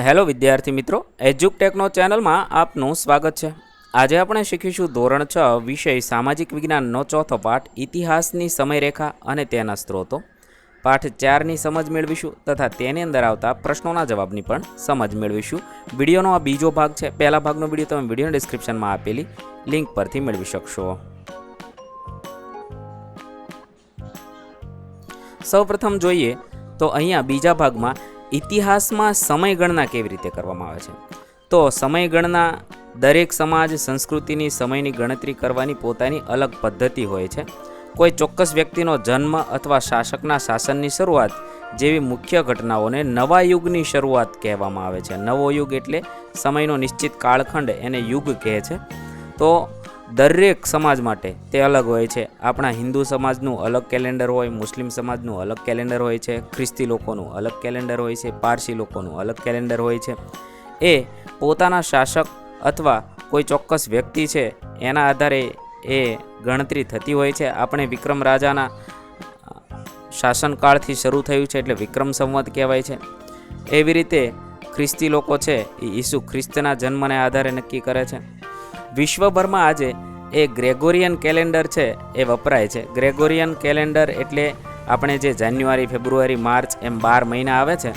Hello વિદ્યાર્થી મિત્રો, એજ્યુકટેકનો ચેનલમાં આપનું સ્વાગત છે। આજે આપણે શીખીશું ધોરણ 6 વિષય સામાજિક વિજ્ઞાનનો ચોથો પાઠ ઇતિહાસની સમયરેખા અને તેના સ્ત્રોતો। પાઠ 4ની સમજ મેળવીશું તથા તેની અંદર આવતા પ્રશ્નોના જવાબની પણ સમજ મેળવીશું। વિડીયોનો આ બીજો ભાગ છે। પહેલા ભાગનો વિડીયો તમે વિડીયો ડિસ્ક્રિપ્શનમાં આપેલી લિંક પરથી મેળવી શકશો। સૌપ્રથમ જોઈએ તો અહીંયા બીજા ભાગમાં ઇતિહાસમાં સમયગણના કેવી રીતે કરવામાં આવે છે। તો સમયગણના દરેક સમાજ સંસ્કૃતિની સમયની ગણતરી કરવાની પોતાની અલગ પદ્ધતિ હોય છે। કોઈ ચોક્કસ વ્યક્તિનો જન્મ અથવા શાસકના શાસનની શરૂઆત જેવી મુખ્ય ઘટનાઓને નવા યુગની શરૂઆત કહેવામાં આવે છે। નવો યુગ એટલે સમયનો નિશ્ચિત કાળખંડ, એને યુગ કહે છે। તો દરેક સમાજ માટે તે અલગ હોય છે। આપણા હિન્દુ સમાજનું અલગ કેલેન્ડર હોય, મુસ્લિમ સમાજનું અલગ કેલેન્ડર હોય છે, ખ્રિસ્તી લોકોનું અલગ કેલેન્ડર હોય છે, પારસી લોકોનું અલગ કેલેન્ડર હોય છે। એ પોતાના શાસક અથવા કોઈ ચોક્કસ વ્યક્તિ છે એના આધારે એ ગણતરી થતી હોય છે। આપણે વિક્રમ રાજાના શાસનકાળથી શરૂ થયું છે એટલે વિક્રમ સંવત કહેવાય છે। એવી રીતે ખ્રિસ્તી લોકો છે એ ઈસુ ખ્રિસ્તના જન્મને આધારે નક્કી કરે છે। વિશ્વભરમાં આજે એ ગ્રેગોરિયન કેલેન્ડર છે એ વપરાય છે। ગ્રેગોરિયન કેલેન્ડર એટલે આપણે જે જાન્યુઆરી, ફેબ્રુઆરી, માર્ચ એમ 12 મહિના આવે છે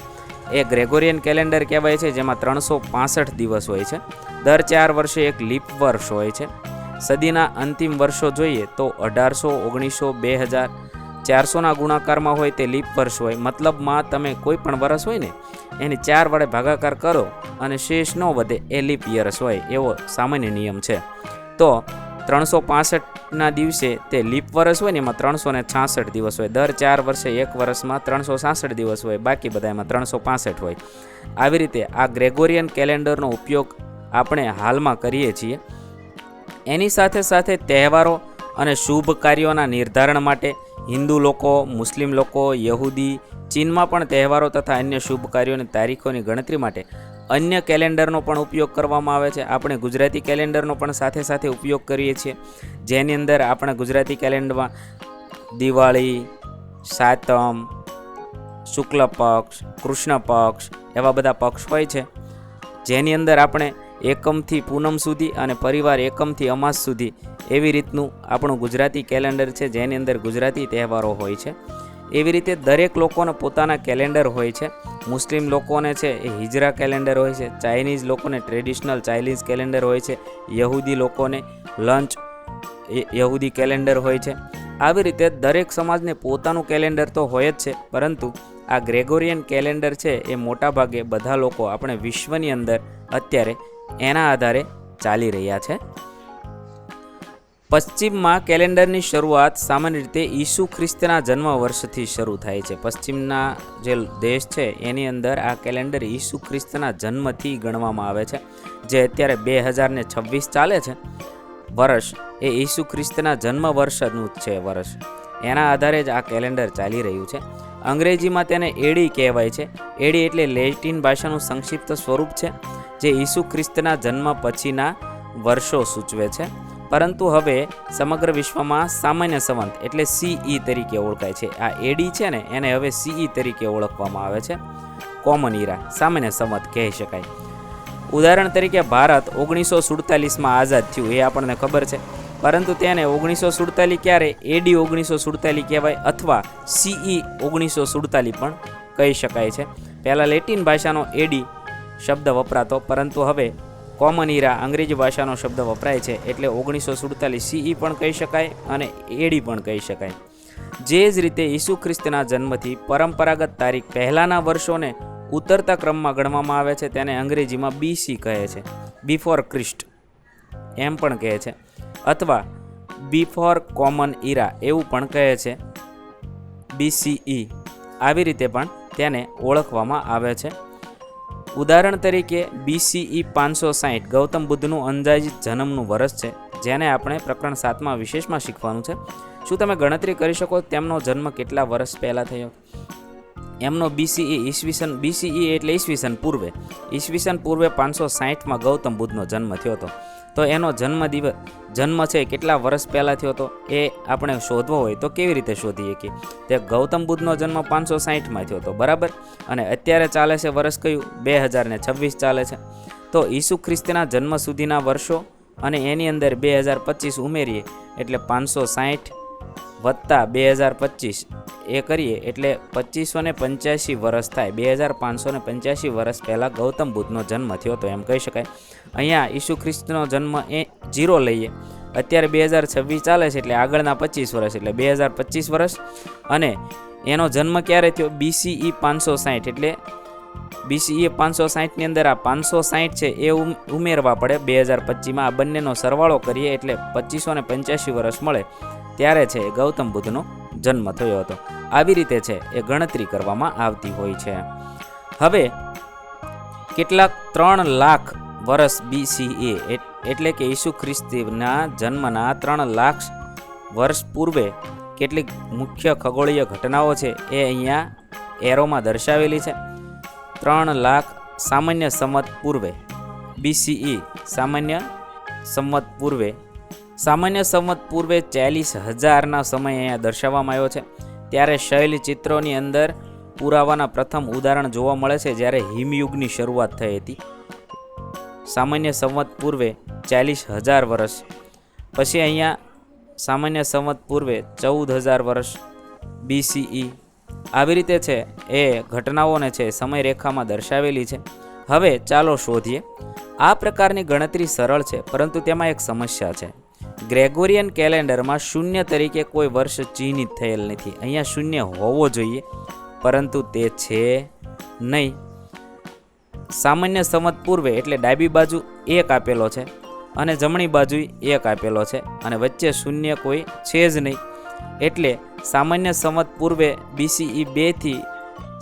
એ ગ્રેગોરિયન કેલેન્ડર કહેવાય છે, જેમાં 365 દિવસ હોય છે। દર 4 વર્ષે એક લીપ વર્ષ હોય છે। સદીના અંતિમ વર્ષો જોઈએ તો 1800, 1900, 2000, 400ના ગુણાકારમાં હોય તે લીપ વર્ષ હોય। મતલબમાં તમે કોઈ પણ વર્ષ હોય ને એની 4 વડે ભાગાકાર કરો અને શેષ ન વધે એ લીપ યર્સ હોય, એવો સામાન્ય નિયમ છે। તો 365ના દિવસે તે લીપ વર્ષ હોય ને એમાં 366 દિવસ હોય। દર 4 વર્ષે એક વર્ષમાં 366 દિવસ હોય, બાકી બધા એમાં 365 હોય। આવી રીતે આ ગ્રેગોરિયન કેલેન્ડરનો ઉપયોગ આપણે હાલમાં કરીએ છીએ। એની સાથે સાથે તહેવારો અને શુભ કાર્યોના નિર્ધારણ માટે હિન્દુ લોકો, મુસ્લિમ લોકો, યહૂદી, ચીનમાં પણ તહેવારો તથા અન્ય શુભ કાર્યોની તારીખોની ગણતરી માટે અન્ય કેલેન્ડરનો પણ ઉપયોગ કરવામાં આવે છે। આપણે ગુજરાતી કેલેન્ડરનો પણ સાથે સાથે ઉપયોગ કરીએ છીએ, જેની અંદર આપણે ગુજરાતી કેલેન્ડરમાં દિવાળી, સાતમ, શુક્લ પક્ષ, કૃષ્ણ પક્ષ એવા બધા પક્ષ હોય છે, જેની અંદર આપણે એકમથી પૂનમ સુધી અને પરિવાર એકમથી અમાસ સુધી એવી રીતનું આપણું ગુજરાતી કેલેન્ડર છે, જેની અંદર ગુજરાતી તહેવારો હોય છે। એવી રીતે દરેક લોકોને પોતાના કેલેન્ડર હોય છે। મુસ્લિમ લોકોને છે એ હિજરા કેલેન્ડર હોય છે, ચાઇનીઝ લોકોને ટ્રેડિશનલ ચાઇનીઝ કેલેન્ડર હોય છે, યહૂદી લોકોને લંચ યહૂદી કેલેન્ડર હોય છે। આવી રીતે દરેક સમાજને પોતાનું કેલેન્ડર તો હોય જ છે, પરંતુ આ ગ્રેગોરિયન કેલેન્ડર છે એ મોટાભાગે બધા લોકો આપણે વિશ્વની અંદર અત્યારે એના આધારે ચાલી રહ્યા છે। પશ્ચિમમાં કેલેન્ડરની શરૂઆત સામાન્ય રીતે ઈસુ ખ્રિસ્તના જન્મ વર્ષથી શરૂ થાય છે। પશ્ચિમના જે દેશ છે એની અંદર આ કેલેન્ડર ઈસુ ખ્રિસ્તના જન્મથી ગણવામાં આવે છે, જે અત્યારે 2026 ચાલે છે વર્ષ, એ ઈસુ ખ્રિસ્તના જન્મ વર્ષનું જ છે વર્ષ, એના આધારે જ આ કેલેન્ડર ચાલી રહ્યું છે। અંગ્રેજીમાં તેને એડી કહેવાય છે। એડી એટલે લેટિન ભાષાનું સંક્ષિપ્ત સ્વરૂપ છે, જે ઈસુ ખ્રિસ્તના જન્મ પછીના વર્ષો સૂચવે છે। પરંતુ હવે સમગ્ર વિશ્વમાં સામાન્ય સંવત એટલે CE તરીકે ઓળખાય છે। આ એડી છે ને એને હવે CE તરીકે ઓળખવામાં આવે છે, કોમન ઇરા, સામાન્ય સંવત કહી શકાય। ઉદાહરણ તરીકે ભારત 1947માં આઝાદ થયું એ આપણને ખબર છે, પરંતુ તેને 1947 ક્યારે એડી 1947 કહેવાય અથવા CE 1947 પણ કહી શકાય છે। પહેલાં લેટિન ભાષાનો એડી શબ્દ વપરાતો, પરંતુ હવે કોમન ઇરા અંગ્રેજી ભાષાનો શબ્દ વપરાય છે, એટલે 1947 CE પણ કહી શકાય અને એડી પણ કહી શકાય। જે જ રીતે ઈસુ ખ્રિસ્તના જન્મથી પરંપરાગત તારીખ પહેલાંના વર્ષોને ઉતરતા ક્રમમાં ગણવામાં આવે છે, તેને અંગ્રેજીમાં BC કહે છે, બિફોર ક્રિસ્ટ એમ પણ કહે છે, અથવા બિફોર કોમન ઇરા એવું પણ કહે છે, BCE। આવી રીતે પણ તેને ઓળખવામાં આવે છે। ઉદાહરણ તરીકે BCE 560 ગૌતમ બુદ્ધનું અંદાજિત જન્મનું વર્ષ છે, જેને આપણે પ્રકરણ 7માં વિશેષમાં શીખવાનું છે। શું તમે ગણતરી કરી શકો તેમનો જન્મ કેટલા વર્ષ પહેલાં થયો? એમનો બીસીઈ બીસીઈ એટલે ઈસવીસન પૂર્વે 560માં ગૌતમ બુદ્ધનો જન્મ થયો હતો. તો એનો જન્મ છે કેટલા વર્ષ પહેલાં થયો હતો એ આપણે શોધવો હોય તો કેવી રીતે શોધીએ કે તે ગૌતમ બુદ્ધનો જન્મ 560માં થયો હતો, બરાબર. અને અત્યારે ચાલે છે વર્ષ કયું? 2026 ચાલે છે. તો ઈસુ ખ્રિસ્તના જન્મ સુધીના વર્ષો અને એની અંદર 2025 ઉમેરીએ એટલે 560 વત્તા 2025 એ કરીએ એટલે 2585 વર્ષ થાય. 2585 વર્ષ પહેલાં ગૌતમ બુદ્ધનો જન્મ થયો તો એમ કહી શકાય. અહીંયા ઈસુ ખ્રિસ્તનો જન્મ એ 0 લઈએ. અત્યારે 2026 ચાલે છે એટલે આગળના 25 વર્ષ એટલે 2025 વર્ષ. અને એનો જન્મ ક્યારે થયો? બીસીઈ 560 એટલે બીસીઈ 560ની અંદર આ 560 છે એ ઉમેરવા પડે 2025માં. આ બંનેનો સરવાળો કરીએ એટલે 2585 વર્ષ મળે. ત્યારે છે એ ગૌતમ બુદ્ધનો જન્મ થયો હતો. આવી રીતે છે એ ગણતરી કરવામાં આવતી હોય છે. હવે કેટલાક 3 લાખ વર્ષ બીસીએ એટલે કે ઈસુ ખ્રિસ્તના જન્મના 3 લાખ વર્ષ પૂર્વે કેટલીક મુખ્ય ખગોળીય ઘટનાઓ છે એ અહીંયા એરોમાં દર્શાવેલી છે. 3 લાખ સામાન્ય સંવત પૂર્વે બીસીઈ સામાન્ય સંવત પૂર્વે 40,000ના સમય અહીંયા દર્શાવવામાં આવ્યો છે. ત્યારે શૈલ ચિત્રોની અંદર પુરાવાના પ્રથમ ઉદાહરણ જોવા મળે છે જ્યારે હિમયુગની શરૂઆત થઈ હતી. સામાન્ય સંવત પૂર્વે 40,000 વર્ષ, પછી અહીંયા સામાન્ય સંવત પૂર્વે 14,000 વર્ષ બીસીઈ. આવી રીતે છે એ ઘટનાઓને છે સમયરેખામાં દર્શાવેલી છે. હવે ચાલો શોધીએ. આ પ્રકારની ગણતરી સરળ છે, પરંતુ તેમાં એક સમસ્યા છે. ગ્રેગોરિયન કેલેન્ડરમાં 0 તરીકે કોઈ વર્ષ ચિહ્નિત થયેલ નથી. અહીંયા 0 હોવો જોઈએ, પરંતુ તે છે નહીં. સામાન્ય સંવત પૂર્વે એટલે ડાબી બાજુ 1 આપેલો છે અને જમણી બાજુ 1 આપેલો છે અને વચ્ચે 0 કોઈ છે જ નહીં. એટલે સામાન્ય સંવત પૂર્વે બીસીઈ 2 થી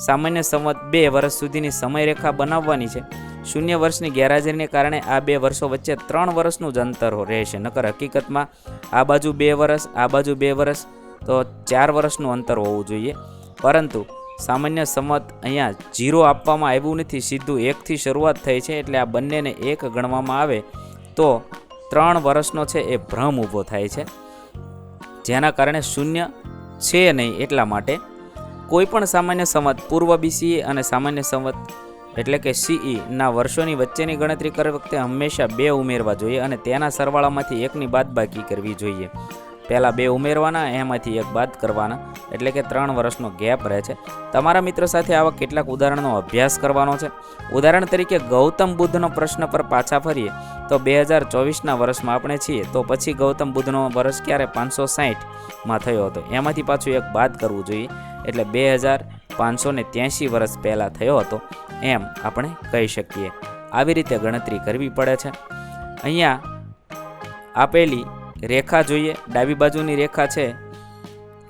સામાન્ય સંવત 2 વર્ષ સુધીની સમયરેખા બનાવવાની છે. 0 વર્ષની ગેરહાજરીને કારણે આ 2 વર્ષો વચ્ચે 3 વર્ષનું જ અંતર રહેશે. નકર હકીકતમાં આ બાજુ 2 વર્ષ, આ બાજુ 2 વર્ષ, તો 4 વર્ષનું અંતર હોવું જોઈએ. પરંતુ સામાન્ય સંવત અહીંયા 0 આપવામાં આવ્યું નથી, સીધું 1 થી શરૂઆત થઈ છે. એટલે આ બંનેને 1 ગણવામાં આવે તો 3 વર્ષનો છે એ ભ્રમ ઊભો થાય છે, જેના કારણે 0 છે નહીં. એટલા માટે કોઈ પણ સામાન્ય સંવત પૂર્વ બીસીઈ અને સામાન્ય સંવત એટલે કે સીઈ ના વર્ષોની વચ્ચેની ગણતરી કરતી વખતે હંમેશા 2 ઉમેરવા જોઈએ અને તેના સરવાળામાંથી 1ની બાદબાકી કરવી જોઈએ. પહેલાં 2 ઉમેરવાના, એમાંથી 1 બાદ કરવાના, એટલે કે 3 વર્ષનો ગેપ રહે છે. તમારા મિત્રો સાથે આવા કેટલાક ઉદાહરણનો અભ્યાસ કરવાનો છે. ઉદાહરણ તરીકે ગૌતમ બુદ્ધનો પ્રશ્ન પર પાછા ફરીએ તો 2024ના વર્ષમાં આપણે છીએ. તો પછી ગૌતમ બુદ્ધનો વર્ષ ક્યારે? 560માં થયો હતો. એમાંથી પાછું 1 બાદ કરવું જોઈએ, એટલે 2583 વર્ષ પહેલાં થયો હતો એમ આપણે કહી શકીએ. આવી રીતે ગણતરી કરવી પડે છે. અહીંયા આપેલી રેખા જોઈએ. ડાબી બાજુની રેખા છે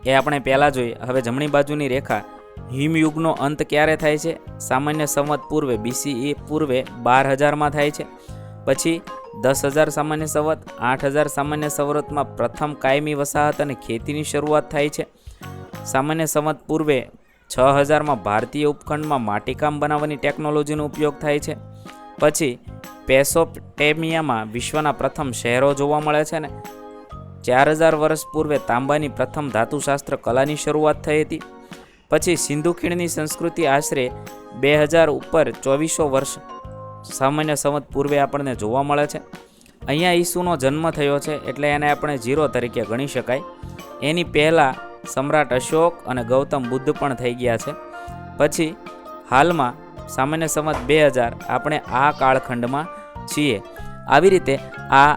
એ આપણે પહેલાં જોઈએ. હવે જમણી બાજુની રેખા હિમયુગનો અંત ક્યારે થાય છે? સામાન્ય સંવત પૂર્વે બીસીઈ પૂર્વે 12,000માં થાય છે. પછી 10,000 સામાન્ય સંવત, 8,000 સામાન્ય સંવતમાં પ્રથમ કાયમી વસાહત અને ખેતીની શરૂઆત થાય છે. સામાન્ય સંવત પૂર્વે 6,000માં ભારતીય ઉપખંડમાં માટીકામ બનાવવાની ટેકનોલોજીનો ઉપયોગ થાય છે. પછી પેસોપટેમિયામાં વિશ્વના પ્રથમ શહેરો જોવા મળે છે ને 4,000 વર્ષ પૂર્વે તાંબાની પ્રથમ ધાતુશાસ્ત્ર કલાની શરૂઆત થઈ હતી. પછી સિંધુ ખીણની સંસ્કૃતિ આશરે 2000 ઉપર 2400 વર્ષ સામાન્ય સંવત પૂર્વે આપણને જોવા મળે છે. અહીંયા ઈસુનો જન્મ થયો છે એટલે એને આપણે 0 તરીકે ગણી શકાય. એની પહેલાં સમ્રાટ અશોક અને ગૌતમ બુદ્ધ પણ થઈ ગયા છે. પછી હાલમાં સામાન્ય સંવત 2000 આપણે આ કાળખંડમાં છીએ. આવી રીતે આ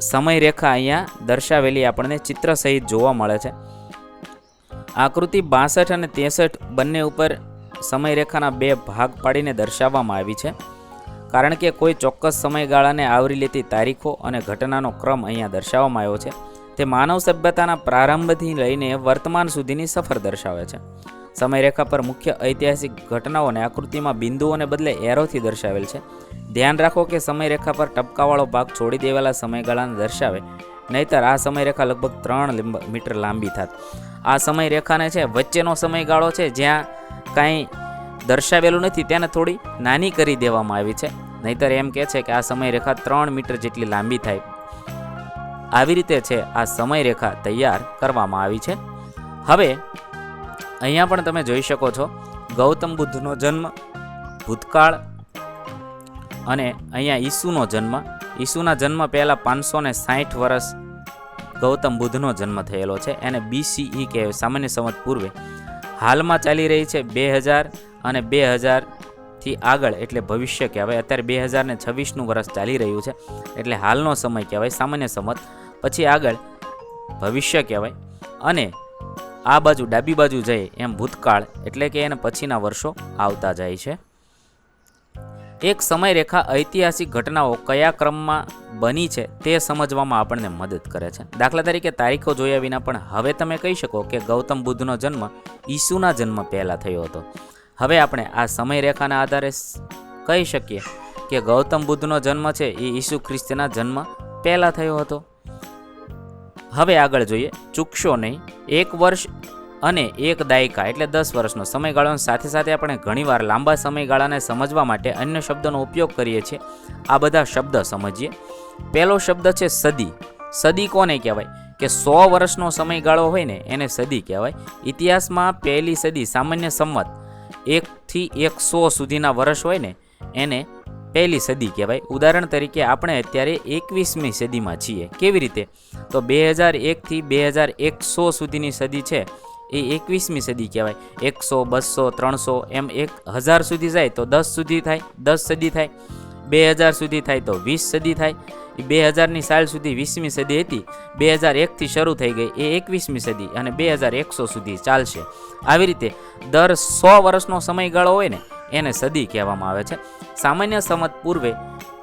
સમયરેખા અહીંયા દર્શાવેલી આપણને ચિત્ર સહિત જોવા મળે છે. આકૃતિ 62 અને 63 બંને ઉપર સમયરેખાના 2 ભાગ પાડીને દર્શાવવામાં આવી છે, કારણ કે કોઈ ચોક્કસ સમયગાળાને આવરી લેતી તારીખો અને ઘટનાનો ક્રમ અહીંયા દર્શાવવામાં આવ્યો છે. તે માનવ સભ્યતાના પ્રારંભથી લઈને વર્તમાન સુધીની સફર દર્શાવે છે. સમયરેખા પર મુખ્ય ઐતિહાસિક ઘટનાઓને આકૃતિમાં બિંદુઓને બદલે એરોથી દર્શાવેલ છે. ધ્યાન રાખો કે સમયરેખા પર ટપકાવાળો ભાગ છોડી દેવાયેલા સમયગાળાને દર્શાવે, નહીતર આ સમયરેખા લગભગ 3 મીટર લાંબી થાત. આ સમયરેખાને છે વચ્ચેનો સમયગાળો છે જ્યાં કાંઈ દર્શાવેલું નથી તેને થોડી નાની કરી દેવામાં આવી છે. નહીતર એમ કહે છે કે આ સમયરેખા 3 મીટર જેટલી લાંબી થાય. આવી રીતે છે આ સમયરેખા તૈયાર કરવામાં આવી છે. હવે અહીંયા પણ તમે જોઈ શકો છો ગૌતમ બુદ્ધનો જન્મ, ભૂતકાળ અને અહીંયા ઈસુનો જન્મ. ઈસુના જન્મ પહેલાં 560 વર્ષ ગૌતમ બુદ્ધનો જન્મ થયેલો છે. એને BCE કહેવાય, સામાન્ય સંવત પૂર્વે. હાલમાં ચાલી રહી છે 2000 અને 2000થી આગળ એટલે ભવિષ્ય કહેવાય. અત્યારે 2026નું વર્ષ ચાલી રહ્યું છે એટલે હાલનો સમય કહેવાય સામાન્ય સંવત. પછી આગળ ભવિષ્ય કહેવાય અને આ બાજુ ડાબી બાજુ જાય એમ ભૂતકાળ એટલે કે એને પછીના વર્ષો આવતા જાય છે. એક સમયરેખા ઐતિહાસિક ઘટનાઓ કયા ક્રમમાં બની છે તે સમજવામાં આપણને મદદ કરે છે. દાખલા તરીકે તારીખો જોયા વિના પણ હવે તમે કહી શકો કે ગૌતમ બુદ્ધનો જન્મ ઈસુના જન્મ પહેલાં થયો હતો. હવે આપણે આ સમયરેખાના આધારે કહી શકીએ કે ગૌતમ બુદ્ધનો જન્મ છે એ ઈસુ ખ્રિસ્તના જન્મ પહેલાં થયો હતો. હવે આગળ જોઈએ, ચૂકશો નહીં. 1 વર્ષ અને 1 દાયકા એટલે 10 વર્ષનો સમયગાળો. સાથે સાથે આપણે ઘણીવાર લાંબા સમયગાળાને સમજવા માટે અન્ય શબ્દોનો ઉપયોગ કરીએ છીએ. આ બધા શબ્દ સમજીએ. પહેલો શબ્દ છે સદી. સદી કોને કહેવાય કે 100 વર્ષનો સમયગાળો હોય ને એને સદી કહેવાય. ઇતિહાસમાં પહેલી સદી સામાન્ય સંવત 1 થી 100 સુધીના વર્ષ હોય ને એને પહેલી સદી કહેવાય. ઉદાહરણ તરીકે આપણે અત્યારે 21મી સદીમાં છીએ. કેવી રીતે? તો 2001 થી 2100 સુધીની સદી છે એ 21મી સદી કહેવાય. 100, 200, 300 એમ 1000 સુધી જાય તો 10 સુધી થાય, 10 સદી થાય. 2000 સુધી થાય તો 20 સદી થાય. 2000ની સાલ સુધી 20મી સદી હતી. 2001થી શરૂ થઈ ગઈ એ 21મી સદી અને 2100 સુધી ચાલશે. આવી રીતે દર 100 વર્ષનો સમયગાળો હોય ને એને સદી કહેવામાં આવે છે. સામાન્ય સંવત પૂર્વે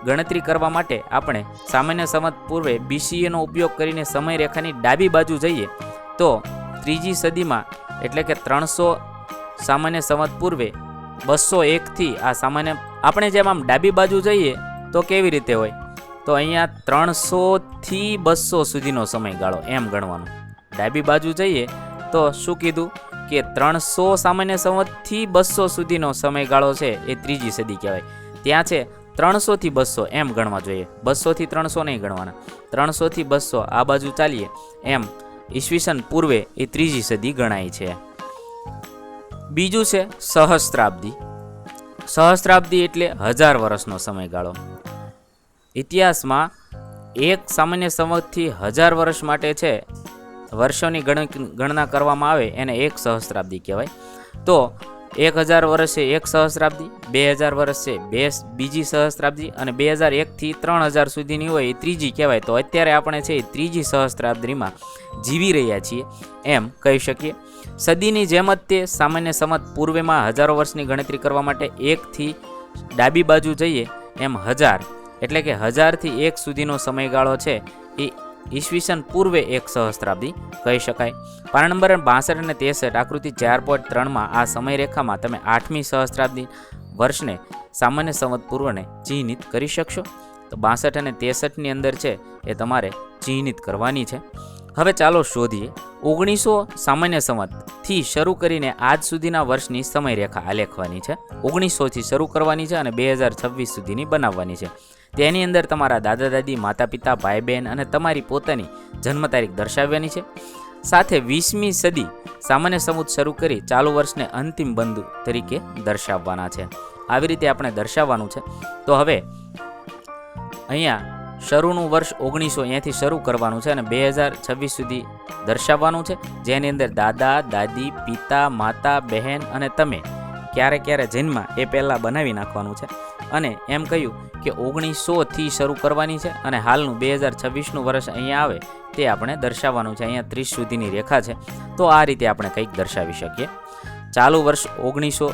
ગણતરી કરવા માટે આપણે સામાન્ય સંવત પૂર્વે BCEનો ઉપયોગ કરીને સમયરેખાની ડાબી બાજુ જઈએ તો ત્રીજી સદીમાં એટલે કે 300 સામાન્ય સંવત પૂર્વે 201થી આ સામાન્ય આપણે જેમ આમ ડાબી બાજુ જઈએ તો કેવી રીતે હોય તો અહીંયા 300થી 200 સુધીનો સમયગાળો એમ ગણવાનો. ડાબી બાજુ જઈએ તો શું કીધું કે 300 સામાન્ય સંવતથી 200 સુધીનો સમયગાળો છે એ ત્રીજી સદી કહેવાય. ત્યાં છે 300થી 200 એમ ગણવા જોઈએ. 200થી 300 નહીં ગણવાના. 300થી 200 આ બાજુ ચાલીએ એમ ઈસવીસન પૂર્વે એ ત્રીજી સદી ગણાય છે. બીજું છે સહસ્ત્રાબ્દી. સહસ્ત્રાબ્દી એટલે 1000 વર્ષનો સમયગાળો. ઇતિહાસમાં એક સામાન્ય સંવતથી 1000 વર્ષ માટે છે વર્ષોની ગણના કરવામાં આવે એને એક સહસ્ત્રાબ્દી કહેવાય. તો 1000 વર્ષ છે એક સહસ્ત્રાબ્દી, 2000 વર્ષ છે બીજી સહસ્ત્રાબ્દી અને 2001થી 3000 સુધીની હોય એ ત્રીજી કહેવાય. તો અત્યારે આપણે છે એ ત્રીજી સહસ્ત્રાબ્દીમાં જીવી રહ્યા છીએ એમ કહી શકીએ. સદીની જેમ જ તે સામાન્ય સંવત પૂર્વેમાં હજારો વર્ષની ગણતરી કરવા માટે 1થી ડાબી બાજુ જઈએ એમ 1000 એટલે કે 1000થી 1 સુધીનો સમયગાળો છે એ ઈસવીસન પૂર્વે એક સહસ્ત્રાબ્દી કહી શકાય. પાના નંબર 62 અને 63 આકૃતિ 4.3માં આ સમયરેખામાં તમે 8મી સહસ્ત્રાબ્દી વર્ષને સામાન્ય સંવત પૂર્વને ચિહ્નિત કરી શકશો. તો 62 અને 63ની અંદર છે એ તમારે ચિહ્નિત કરવાની છે. હવે ચાલો શોધીએ 1900 સામાન્ય સંવતથી શરૂ કરીને આજ સુધીના વર્ષની સમયરેખા આલેખવાની છે. 1900થી શરૂ કરવાની છે અને 2026 સુધીની બનાવવાની છે. તેની અંદર તમારા દાદા દાદી, માતા પિતા, ભાઈ બહેન અને તમારી પોતાની જન્મ તારીખ દર્શાવવાની છે. સાથે 20મી સદી સામાન્ય સંવત શરૂ કરી ચાલુ વર્ષને અંતિમ બિંદુ તરીકે દર્શાવવાના છે. આવી રીતે આપણે દર્શાવવાનું છે. તો હવે અહીંયા શરૂનું વર્ષ 1900 અહીંયાથી શરૂ કરવાનું છે અને 2026 સુધી દર્શાવવાનું છે. જેની અંદર દાદા, દાદી, પિતા, માતા, બહેન અને તમે ક્યારે ક્યારે જન્મા એ પહેલાં બનાવી નાખવાનું છે. અને એમ કહ્યું કે 1900થી શરૂ કરવાની છે અને હાલનું 2026નું વર્ષ અહીંયા આવે તે આપણે દર્શાવવાનું છે. અહીંયા 30 સુધીની રેખા છે. તો આ રીતે આપણે કંઈક દર્શાવી શકીએ. ચાલુ વર્ષ 1900,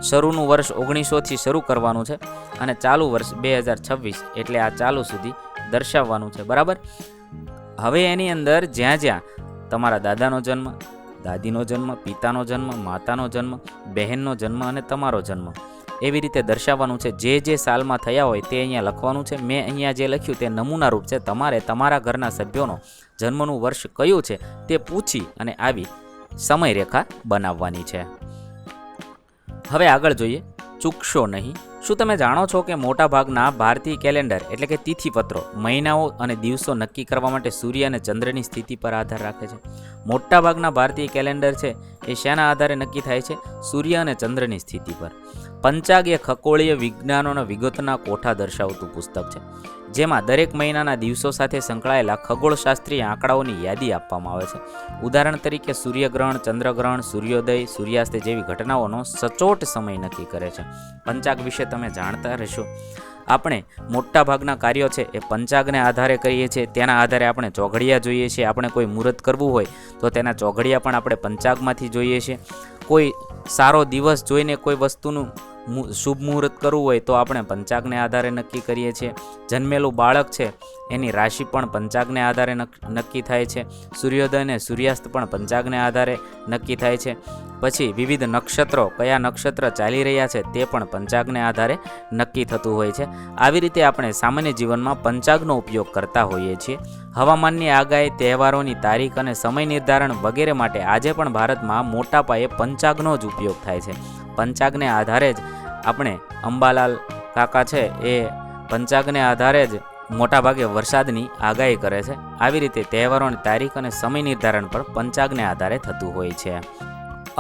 શરૂનું વર્ષ 1900થી શરૂ કરવાનું છે અને ચાલુ વર્ષ 2026 એટલે આ ચાલુ સુધી દર્શાવવાનું છે. બરાબર. હવે એની અંદર જ્યાં જ્યાં તમારા દાદાનો જન્મ, દાદીનો જન્મ, પિતાનો જન્મ, માતાનો જન્મ, બહેનનો જન્મ અને તમારો જન્મ એવી રીતે દર્શાવવાનું છે. જે જે સાલમાં થયા હોય તે અહીંયા લખવાનું છે. મેં અહીંયા જે લખ્યું તે નમૂના રૂપ છે. તમારે તમારા ઘરના સભ્યોનો જન્મનું વર્ષ કયું છે તે પૂછી અને આવી સમયરેખા બનાવવાની છે. હવે આગળ જોઈએ, ચૂકશો નહીં. શું તમે જાણો છો કે મોટાભાગના ભારતીય કેલેન્ડર એટલે કે તિથિપત્રો મહિનાઓ અને દિવસો નક્કી કરવા માટે સૂર્ય અને ચંદ્રની સ્થિતિ પર આધાર રાખે છે? મોટાભાગના ભારતીય કેલેન્ડર છે એ શેના આધારે નક્કી થાય છે? સૂર્ય અને ચંદ્રની સ્થિતિ પર. પંચાગ એ ખગોળીય વિજ્ઞાનોના વિગતના કોઠા દર્શાવતું પુસ્તક છે, જેમાં દરેક મહિનાના દિવસો સાથે સંકળાયેલા ખગોળશાસ્ત્રીય આંકડાઓની યાદી આપવામાં આવે છે. ઉદાહરણ તરીકે સૂર્યગ્રહણ, ચંદ્રગ્રહણ, સૂર્યોદય, સૂર્યાસ્ત જેવી ઘટનાઓનો સચોટ સમય નક્કી કરે છે. પંચાગ વિશે તમે જાણતા રહેશો. આપણે મોટાભાગના કાર્યો છે એ પંચાગને આધારે કરીએ છીએ. તેના આધારે આપણે ચોઘડિયા જોઈએ છીએ. આપણે કોઈ મુહૂર્ત કરવું હોય તો તેના ચોઘડિયા પણ આપણે પંચાગમાંથી જોઈએ છીએ. કોઈ સારો દિવસ જોઈને કોઈ વસ્તુનું શુભ મુહૂર્ત કરવું હોય તો આપણે પંચાગને આધારે નક્કી કરીએ છીએ. જન્મેલું બાળક છે એની રાશિ પણ પંચાગને આધારે નક્કી થાય છે. સૂર્યોદય અને સૂર્યાસ્ત પણ પંચાગને આધારે નક્કી થાય છે. પછી વિવિધ નક્ષત્રો, કયા નક્ષત્ર ચાલી રહ્યા છે તે પણ પંચાગને આધારે નક્કી થતું હોય છે. આવી રીતે આપણે સામાન્ય જીવનમાં પંચાગનો ઉપયોગ કરતા હોઈએ છીએ. હવામાનની આગાહી, તહેવારોની તારીખ અને સમય નિર્ધારણ વગેરે માટે આજે પણ ભારતમાં મોટા પાયે પંચાગનો જ ઉપયોગ થાય છે. પંચાગને આધારે જ આપણે અંબાલાલ કાકા છે એ પંચાગને આધારે જ મોટાભાગે વરસાદની આગાહી કરે છે. આવી રીતે તહેવારોની તારીખ અને સમય નિર્ધારણ પર પંચાગને આધારે થતું હોય છે.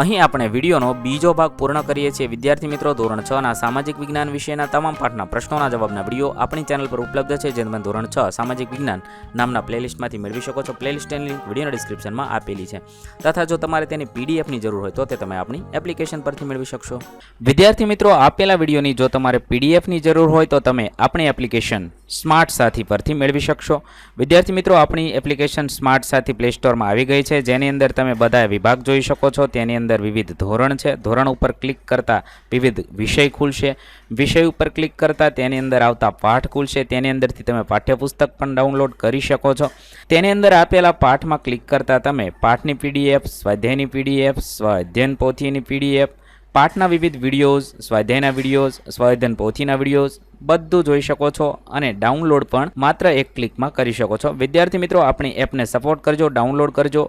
અહીં આપણે વિડીયોનો બીજો ભાગ પૂર્ણ કરીએ છીએ. વિદ્યાર્થી મિત્રો, ધોરણ 6ના સામાજિક વિજ્ઞાન વિષયના તમામ પાઠના પ્રશ્નોના જવાબના વિડીયો આપણી ચેનલ પર ઉપલબ્ધ છે, જે તમે ધોરણ 6 સામાજિક વિજ્ઞાન નામના પ્લેલિસ્ટમાંથી મેળવી શકો છો. પ્લેલિસ્ટની લિંક વિડીયોના ડિસ્ક્રિપ્શનમાં આપેલી છે. તથા જો તમારે તેની પીડીએફની જરૂર હોય તો તે તમે આપણી એપ્લિકેશન પરથી મેળવી શકશો. વિદ્યાર્થી મિત્રો, આપેલા વિડીયોની જો તમારે પીડીએફની જરૂર હોય તો તમે આપણી એપ્લિકેશન સ્માર્ટ સાથી પરથી મેળવી શકશો. વિદ્યાર્થી મિત્રો, આપણી એપ્લિકેશન સ્માર્ટ સાથી પ્લે સ્ટોરમાં આવી ગઈ છે, જેની અંદર તમે બધા વિભાગ જોઈ શકો છો. તેની અંદર વિવિધ ધોરણ છે. ધોરણ ઉપર ક્લિક કરતા વિવિધ વિષય ખુલશે. વિષય ઉપર ક્લિક કરતા તેની અંદર આવતા પાઠ ખુલશે. તેની અંદરથી તમે પાઠ્યપુસ્તક પણ ડાઉનલોડ કરી શકો છો. તેની અંદર આપેલા પાઠમાં ક્લિક કરતા તમે પાઠની પીડીએફ, સ્વાધ્યાયની પીડીએફ, સ્વાધ્યાયન પોથીની પીડીએફ, પાઠના વિવિધ વિડીયોઝ, સ્વાધ્યાયના વિડીયોઝ, સ્વાધ્યાયન પોથીના વિડીયોઝ બધું જોઈ શકો છો અને ડાઉનલોડ પણ માત્ર એક ક્લિકમાં કરી શકો છો. વિદ્યાર્થી મિત્રો, આપણી એપને સપોર્ટ કરજો, ડાઉનલોડ કરજો